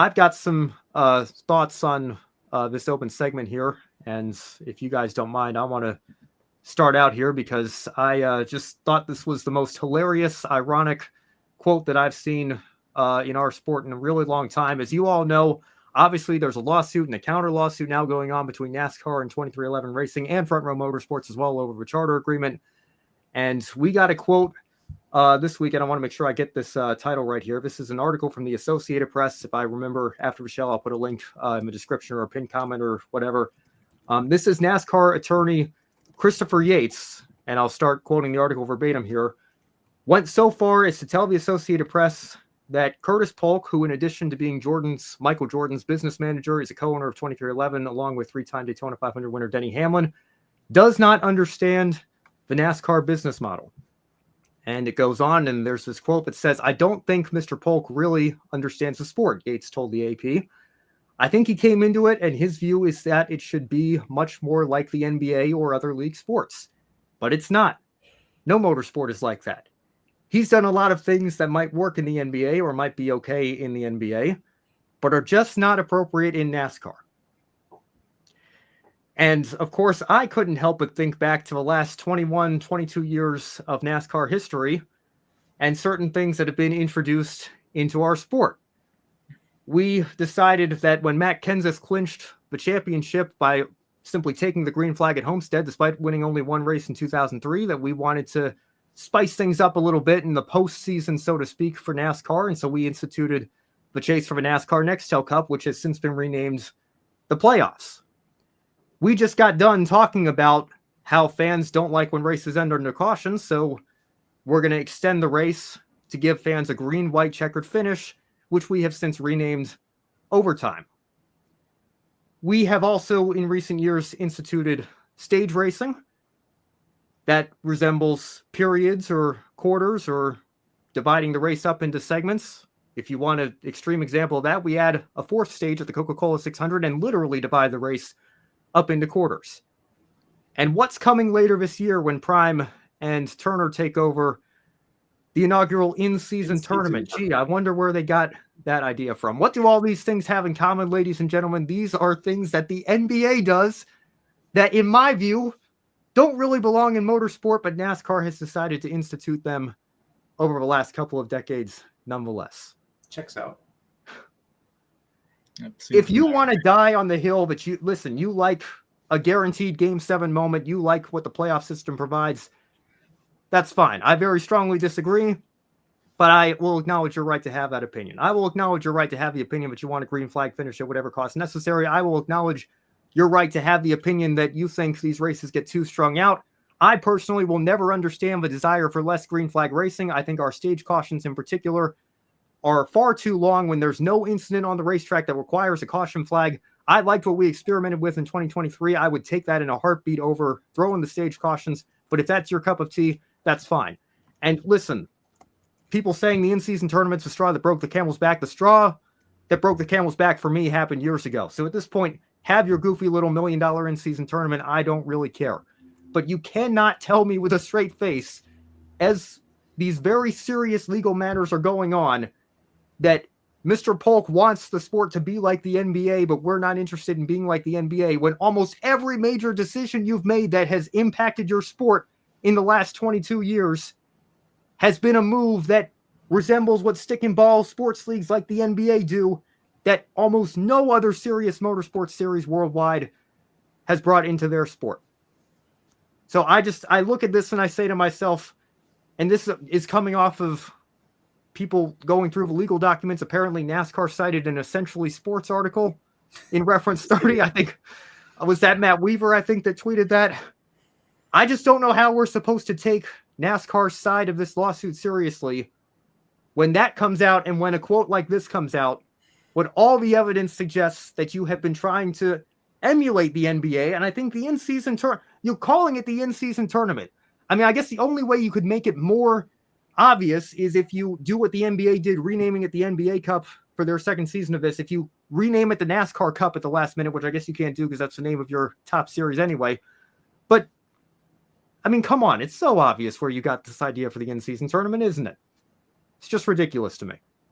I've got some thoughts on this open segment here. And if you guys don't mind, I want to start out here because I just thought this was the most hilarious, ironic quote that I've seen in our sport in a really long time. As you all know, obviously there's a lawsuit and a counter lawsuit now going on between NASCAR and 2311 Racing and Front Row Motorsports as well over the charter agreement. And we got a quote this weekend. I want to make sure I get this title right here. This is an article from the Associated Press. If I remember after the show, I'll put a link in the description or a pinned comment or whatever. This is NASCAR attorney Christopher Yates, and I'll start quoting the article verbatim here, went so far as to tell the Associated Press that Curtis Polk, who in addition to being Michael Jordan's business manager, is a co-owner of 2311, along with three-time Daytona 500 winner Denny Hamlin, does not understand the NASCAR business model. And it goes on, and there's this quote that says, "I don't think Mr. Polk really understands the sport," Yates told the AP. "I think he came into it, and his view is that it should be much more like the NBA or other league sports. But it's not. No motorsport is like that. He's done a lot of things that might work in the NBA or might be okay in the NBA, but are just not appropriate in NASCAR." And of course, I couldn't help but think back to the last 21, 22 years of NASCAR history and certain things that have been introduced into our sport. We decided that when Matt Kenseth clinched the championship by simply taking the green flag at Homestead, despite winning only one race in 2003, that we wanted to spice things up a little bit in the postseason, so to speak, for NASCAR. And so we instituted the chase for the NASCAR Nextel Cup, which has since been renamed the playoffs. We just got done talking about how fans don't like when races end under caution, so we're going to extend the race to give fans a green, white, checkered finish, which we have since renamed overtime. We have also, in recent years, instituted stage racing that resembles periods or quarters or dividing the race up into segments. If you want an extreme example of that, we add a fourth stage at the Coca-Cola 600 and literally divide the race up into quarters. And what's coming later this year when Prime and Turner take over the inaugural in-season tournament? Gee, I wonder where they got that idea from. What do all these things have in common, ladies and gentlemen? These are things that the NBA does that, in my view, don't really belong in motorsport, but NASCAR has decided to institute them over the last couple of decades nonetheless. Checks out. If you want to die on the hill that you like a guaranteed Game 7 moment, you like what the playoff system provides, that's fine. I very strongly disagree, but I will acknowledge your right to have that opinion. I will acknowledge your right to have the opinion that you want a green flag finish at whatever cost necessary. I will acknowledge your right to have the opinion that you think these races get too strung out. I personally will never understand the desire for less green flag racing. I think our stage cautions in particular are far too long when there's no incident on the racetrack that requires a caution flag. I liked what we experimented with in 2023. I would take that in a heartbeat over throwing the stage cautions. But if that's your cup of tea, that's fine. And listen, people saying the in-season tournament's the straw that broke the camel's back. The straw that broke the camel's back for me happened years ago. So at this point, have your goofy little $1 million in-season tournament. I don't really care. But you cannot tell me with a straight face, as these very serious legal matters are going on, that Mr. Polk wants the sport to be like the NBA, but we're not interested in being like the NBA, when almost every major decision you've made that has impacted your sport in the last 22 years has been a move that resembles what stick and ball sports leagues like the NBA do, that almost no other serious motorsports series worldwide has brought into their sport. So I look at this and I say to myself, and this is coming off of people going through the legal documents. Apparently NASCAR cited an Essentially Sports article in reference 30. I think, was that Matt Weaver, I think, that tweeted that. I just don't know how we're supposed to take NASCAR's side of this lawsuit seriously when that comes out and when a quote like this comes out, when all the evidence suggests that you have been trying to emulate the NBA. And I think the in-season you're calling it the in-season tournament. I mean, I guess the only way you could make it more obvious is if you do what the NBA did, renaming it the NBA Cup for their second season of this. If you rename it the NASCAR Cup at the last minute, which I guess you can't do because that's the name of your top series anyway. But I mean, come on. It's so obvious where you got this idea for the in-season tournament, isn't it? It's just ridiculous to me.